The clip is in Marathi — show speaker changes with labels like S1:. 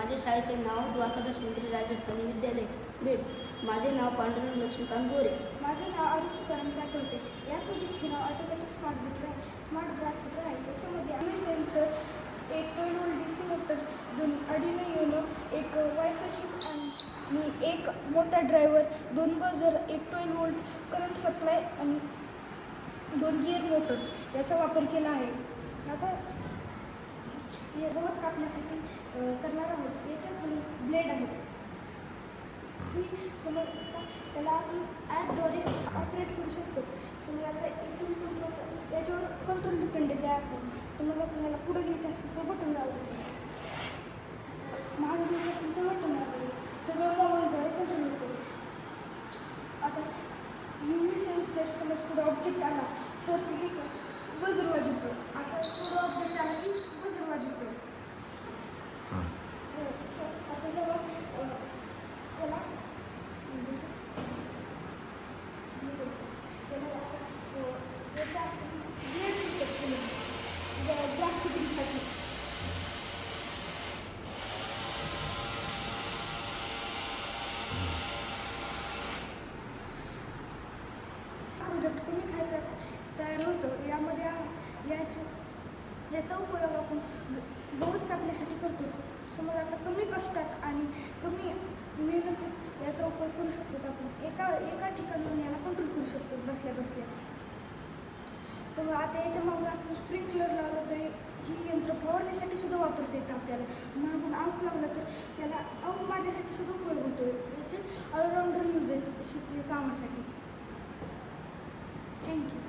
S1: माझे शाळेचे नाव द्वारकादास मंदिर राजस्थानी विद्यालय बीड. माझे नाव पांडुरंग लक्ष्मीकांत गोरे.
S2: माझे नाव आरुष तुकाराम होते. या प्रोजेक्टचे नाव ऑटोमॅटिक स्मार्ट मीटर आहे, स्मार्ट ग्रास मीटर आहे. याच्यामध्ये आम्ही सेन्सर, एक 12 volt DC motor, 2 Arduino Uno, एक वायफाय चिप आणि एक मोठा ड्रायव्हर, 2 बझर, एक 12 व्होल्ट करंट सप्लाय आणि 2 गिअर मोटर याचा वापर केला आहे. आता हे गवत कापण्यासाठी करणार आहोत. याच्या खाली ब्लेड आहे. ही समज त्याला आपण ॲपद्वारे ऑपरेट करू शकतो. समज आता इथून कंट्रोल, याच्यावर कंट्रोल डिपेंड आहे त्या ॲपवर. समज आपल्याला पुढं घ्यायचं असेल तर बटन दाबायचं, मागं घ्यायचं असेल तर बटन दाबायचं. सगळं मोबाईलद्वारे कंट्रोल होतं. आता UV सेन्सर समज पुढं ऑब्जेक्ट आला तर हे बजर वाजवतो. आता पुढं ऑब्जेक्ट आला की बजर वाजवतो. आता जेव्हा त्याला याच्या ब्लेड फिट केले ग्लास फिटिंगसाठी. प्रोडक्ट कमी खर्चात तयार होतो. यामध्ये याचा उपयोग आपण गवत कापण्यासाठी करतो. समज आता कमी कष्टात आणि कमी मेहनतीत याचा उपयोग करू शकतो. आपण एका ठिकाणाहून याला कंट्रोल करू शकतो बसल्या बसल्या. समज आता याच्या मागून आपण स्प्रिंकलर लावलं तर ही यंत्र फवारण्यासाठी सुद्धा वापरता येतं आपल्याला. मागून आऊट लावलं तर त्याला आऊट मारण्यासाठी सुद्धा उपयोग होतो. याचे ऑलराऊंडर यूज आहेत शेती कामासाठी. थँक्यू.